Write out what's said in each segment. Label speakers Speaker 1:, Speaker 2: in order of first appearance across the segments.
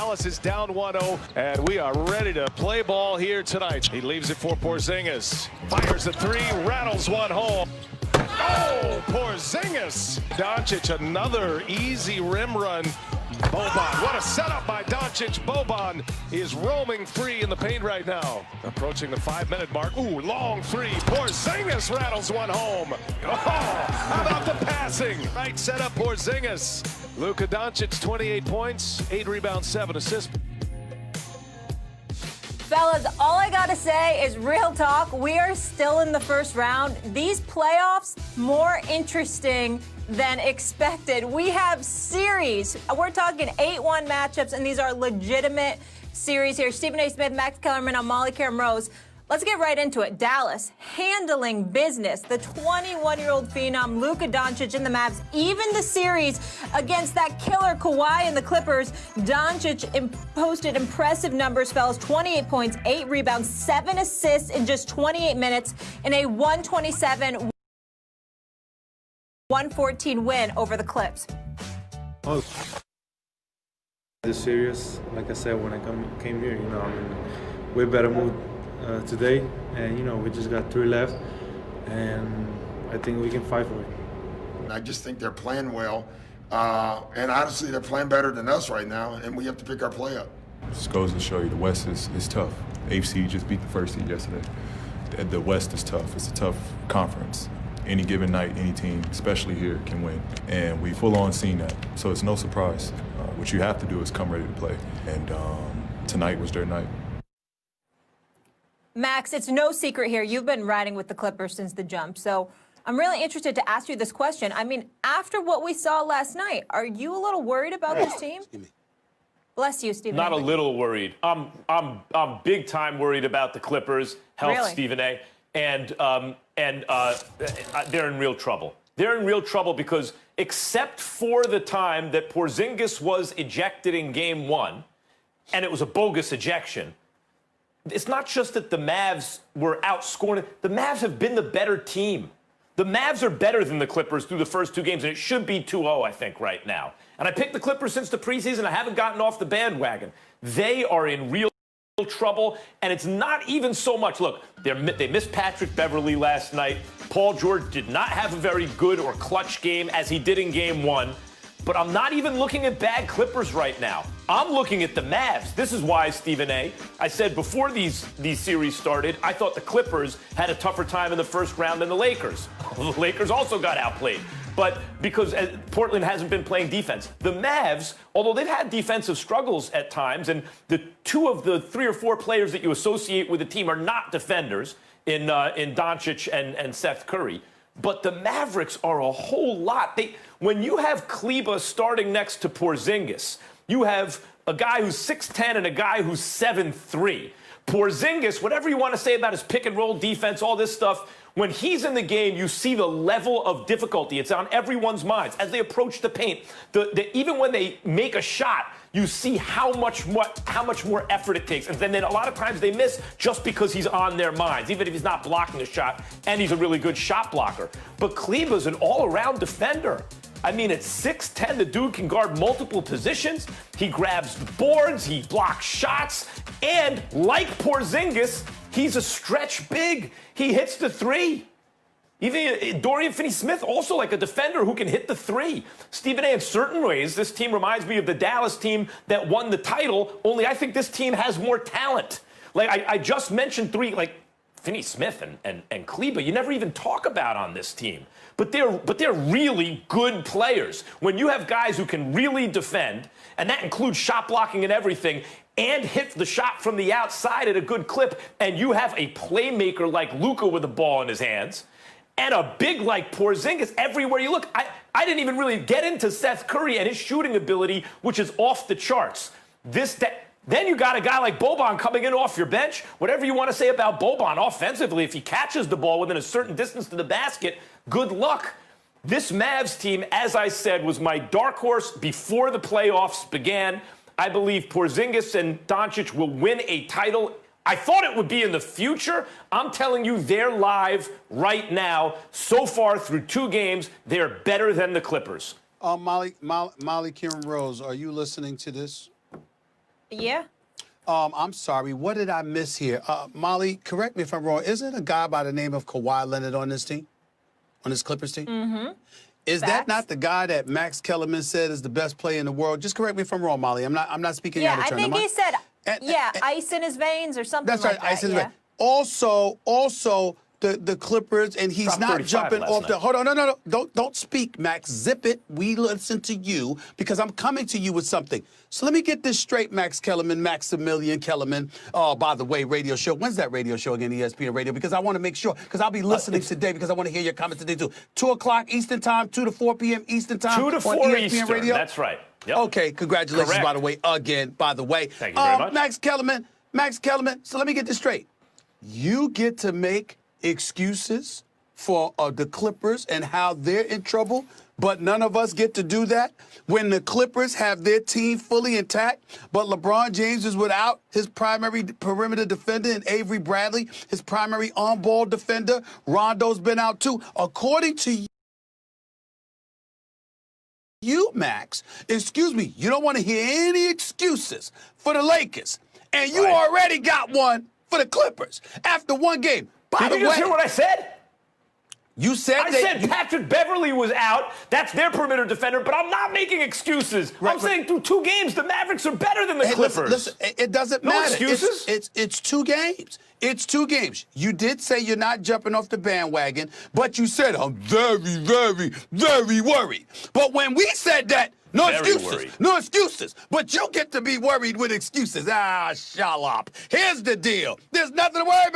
Speaker 1: Dallas is down 1-0, and we are ready to play ball here tonight. He leaves it for Porzingis. Fires a three, rattles one home. Oh, Porzingis. Doncic, another easy rim run. Boban, what a setup by Doncic. Boban is roaming free in the paint right now. Approaching the 5-minute mark. Ooh, long three. Porzingis rattles one home. Oh, how about the passing? Right setup, Porzingis. Luka Doncic, 28 points, 8 rebounds, 7 assists.
Speaker 2: Fellas, all I gotta say is real talk. We are still in the first round. These playoffs, more interesting than expected. We have series. We're talking 8-1 matchups, and these are legitimate series here. Stephen A. Smith, Max Kellerman, I'm Molly Karen Rose. Let's get right into it. Dallas handling business. The 21-year-old phenom, Luka Doncic and the Mavs, even the series against that killer Kawhi and the Clippers. Doncic posted impressive numbers, fellas. 28 points, 8 rebounds, 7 assists in just 28 minutes in a 127-114 win over the Clips.
Speaker 3: Oh, this series, like I said, when I came here, I'm in way better mood today, and we just got 3 left, and I think we can fight for it.
Speaker 4: I just think they're playing well, and honestly, they're playing better than us right now, and we have to pick our play up.
Speaker 5: This goes to show you the West is tough. AFC just beat the first seed yesterday. The West is tough. It's a tough conference. Any given night, any team, especially here, can win, and we full-on seen that. So it's no surprise. What you have to do is come ready to play, and tonight was their night.
Speaker 2: Max, it's no secret here. You've been riding with the Clippers since the jump. So I'm really interested to ask you this question. I mean, after what we saw last night, are you a little worried about this team? Bless you, Stephen.
Speaker 6: Not a little worried. I'm big time worried about the Clippers' health,
Speaker 2: Really?
Speaker 6: Stephen A. And they're in real trouble. They're in real trouble because except for the time that Porzingis was ejected in Game 1, and it was a bogus ejection, it's not just that the Mavs were outscoring. The Mavs have been the better team. The Mavs are better than the Clippers through the first 2 games, and it should be 2-0, I think, right now. And I picked the Clippers since the preseason. I haven't gotten off the bandwagon. They are in real trouble, and it's not even so much. Look, they missed Patrick Beverley last night. Paul George did not have a very good or clutch game as he did in Game 1. But I'm not even looking at bad Clippers right now. I'm looking at the Mavs. This is why, Stephen A., I said before these series started, I thought the Clippers had a tougher time in the first round than the Lakers. The Lakers also got outplayed. But because Portland hasn't been playing defense. The Mavs, although they've had defensive struggles at times, and the 2 of the 3 or 4 players that you associate with the team are not defenders in Doncic and Seth Curry. But the Mavericks are a whole lot. When you have Kleba starting next to Porzingis, you have a guy who's 6'10 and a guy who's 7'3. Porzingis, whatever you want to say about his pick-and-roll defense, all this stuff, when he's in the game, you see the level of difficulty. It's on everyone's minds. As they approach the paint, even when they make a shot, you see how much more effort it takes. And then a lot of times they miss just because he's on their minds, even if he's not blocking a shot, and he's a really good shot blocker. But Kleba's an all-around defender. I mean, at 6'10", the dude can guard multiple positions. He grabs boards, he blocks shots, and like Porzingis, he's a stretch big. He hits the 3. Even Dorian Finney-Smith, also like a defender who can hit the 3. Stephen A., in certain ways, this team reminds me of the Dallas team that won the title, only I think this team has more talent. Like, I just mentioned 3, like Finney-Smith and Kleba, you never even talk about on this team. But they're really good players. When you have guys who can really defend, and that includes shot blocking and everything, and hit the shot from the outside at a good clip, and you have a playmaker like Luka with the ball in his hands, and a big like Porzingis everywhere you look. I didn't even really get into Seth Curry and his shooting ability, which is off the charts. Then you got a guy like Boban coming in off your bench. Whatever you want to say about Boban offensively, if he catches the ball within a certain distance to the basket, good luck. This Mavs team, as I said, was my dark horse before the playoffs began. I believe Porzingis and Doncic will win a title. I thought it would be in the future. I'm telling you, they're live right now. So far through 2 games, they're better than the Clippers.
Speaker 7: Molly Kieran Rose, are you listening to this?
Speaker 2: Yeah.
Speaker 7: I'm sorry. What did I miss here? Molly, correct me if I'm wrong. Isn't a guy by the name of Kawhi Leonard on this team? On this Clippers team?
Speaker 2: Mm-hmm.
Speaker 7: Is that not the guy that Max Kellerman said is the best player in the world? Just correct me if I'm wrong, Molly. I'm not speaking out of turn.
Speaker 2: Yeah, I think he said, ice in his veins or something like that.
Speaker 7: That's right, ice in his veins. Also, the Clippers, and he's not jumping off the. Hold on, no. Don't speak, Max. Zip it. We listen to you because I'm coming to you with something. So let me get this straight, Max Kellerman, Maximilian Kellerman. Oh, by the way, radio show. When's that radio show again, ESPN Radio? Because I want to make sure, because I'll be listening today because I want to hear your comments today too. 2 o'clock Eastern Time, 2 to 4 p.m. Eastern Time.
Speaker 6: 2 to 4
Speaker 7: on ESPN
Speaker 6: Eastern.
Speaker 7: Radio.
Speaker 6: That's right. Yep.
Speaker 7: Okay, congratulations,
Speaker 6: Correct.
Speaker 7: by the way, again, by the way.
Speaker 6: Thank you very much.
Speaker 7: Max Kellerman. So let me get this straight. You get to make excuses for the Clippers and how they're in trouble, but none of us get to do that when the Clippers have their team fully intact, but LeBron James is without his primary perimeter defender and Avery Bradley, his primary on-ball defender. Rondo's been out too. According to you, Max, excuse me, you don't want to hear any excuses for the Lakers, and you already got one for the Clippers after one game.
Speaker 6: Did you just hear what I said?
Speaker 7: You said
Speaker 6: I said Patrick Beverly was out. That's their perimeter defender, but I'm not making excuses. I'm saying through 2 games, the Mavericks are better than the Clippers.
Speaker 7: Listen, it doesn't matter.
Speaker 6: No excuses?
Speaker 7: It's 2 games. It's 2 games. You did say you're not jumping off the bandwagon, but you said I'm very, very, very worried. But when we said that, no excuses. But you get to be worried with excuses. Shut up. Here's the deal. There's nothing to worry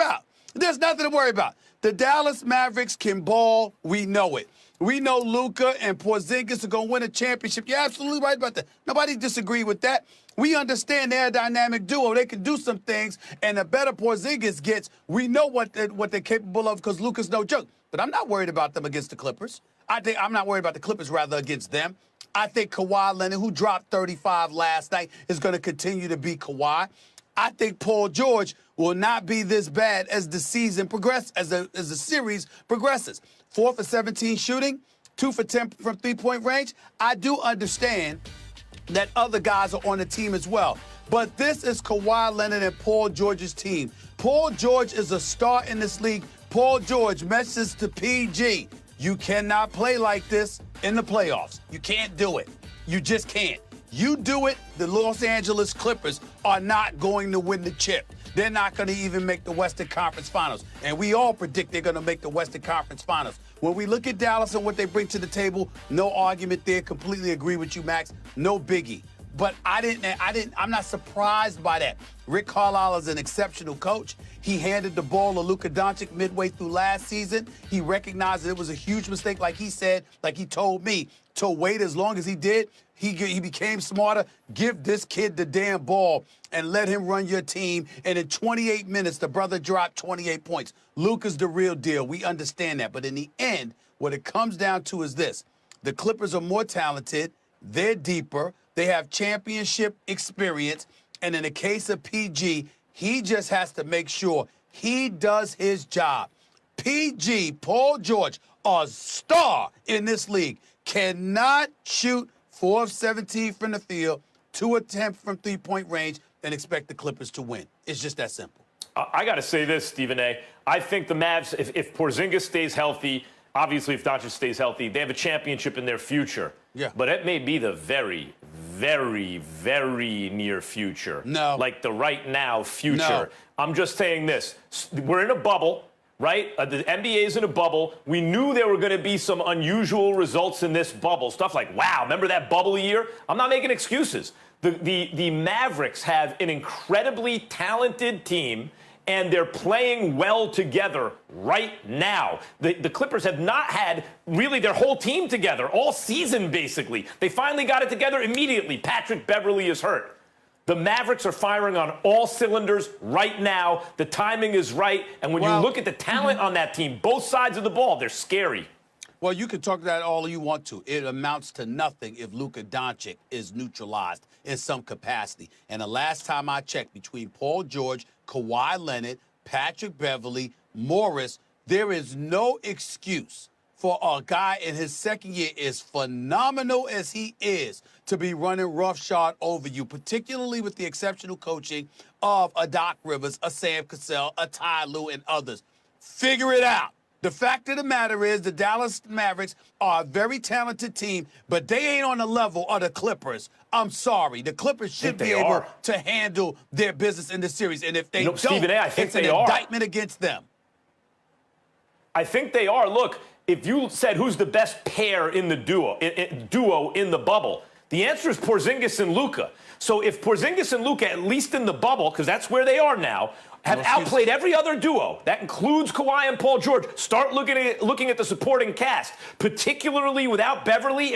Speaker 7: about. The Dallas Mavericks can ball. We know it. We know Luka and Porzingis are going to win a championship. You're absolutely right about that. Nobody disagreed with that. We understand they're a dynamic duo. They can do some things, and the better Porzingis gets, we know what they're capable of because Luka's no joke. But I'm not worried about them against the Clippers. I'm not worried about the Clippers, rather, against them. I think Kawhi Leonard, who dropped 35 last night, is going to continue to be Kawhi. I think Paul George will not be this bad as the season progresses, as the series progresses. 4 for 17 shooting, 2 for 10 from three-point range. I do understand that other guys are on the team as well. But this is Kawhi Leonard and Paul George's team. Paul George is a star in this league. Paul George message to PG. You cannot play like this in the playoffs. You can't do it. You just can't. You do it, the Los Angeles Clippers are not going to win the chip. They're not going to even make the Western Conference Finals. And we all predict they're going to make the Western Conference Finals. When we look at Dallas and what they bring to the table, no argument there. Completely agree with you, Max. No biggie. But I'm not surprised by that. Rick Carlisle is an exceptional coach. He handed the ball to Luka Doncic midway through last season. He recognized that it was a huge mistake, like he said, like he told me, to wait as long as he did. He became smarter. Give this kid the damn ball and let him run your team. And in 28 minutes, the brother dropped 28 points. Luka's the real deal. We understand that. But in the end, what it comes down to is this. The Clippers are more talented. They're deeper. They have championship experience. And in the case of PG, he just has to make sure he does his job. PG, Paul George, a star in this league, cannot shoot 4 of 17 from the field, 2 of 10 from three-point range, and expect the Clippers to win. It's just that simple.
Speaker 6: I got to say this, Stephen A. I think the Mavs, if Porzingis stays healthy, obviously if Doncic stays healthy, they have a championship in their future.
Speaker 7: Yeah.
Speaker 6: But it may be the very, very, very near future.
Speaker 7: No.
Speaker 6: Like the right now future.
Speaker 7: No.
Speaker 6: I'm just saying this. We're in a bubble. Right? The NBA is in a bubble. We knew there were going to be some unusual results in this bubble. Stuff like, wow, remember that bubble year? I'm not making excuses. The Mavericks have an incredibly talented team, and they're playing well together right now. The Clippers have not had really their whole team together all season, basically. They finally got it together immediately. Patrick Beverly is hurt. The Mavericks are firing on all cylinders right now. The timing is right. And when you look at the talent on that team, both sides of the ball, they're scary.
Speaker 7: Well, you can talk that all you want to. It amounts to nothing if Luka Doncic is neutralized in some capacity. And the last time I checked, between Paul George, Kawhi Leonard, Patrick Beverly, Morris, there is no excuse for a guy in his second year, as phenomenal as he is, to be running roughshod over you, particularly with the exceptional coaching of a Doc Rivers, a Sam Cassell, a Ty Lue, and others. Figure it out. The fact of the matter is the Dallas Mavericks are a very talented team, but they ain't on the level of the Clippers. I'm sorry. The Clippers should be able to handle their business in this series. And if they don't,
Speaker 6: Stephen A., I think
Speaker 7: it's an indictment against them.
Speaker 6: I think they are. Look, if you said who's the best pair in the duo in the bubble, the answer is Porzingis and Luka. So if Porzingis and Luka, at least in the bubble, because that's where they are now, have outplayed every other duo, that includes Kawhi and Paul George, start looking at the supporting cast, particularly without Beverly.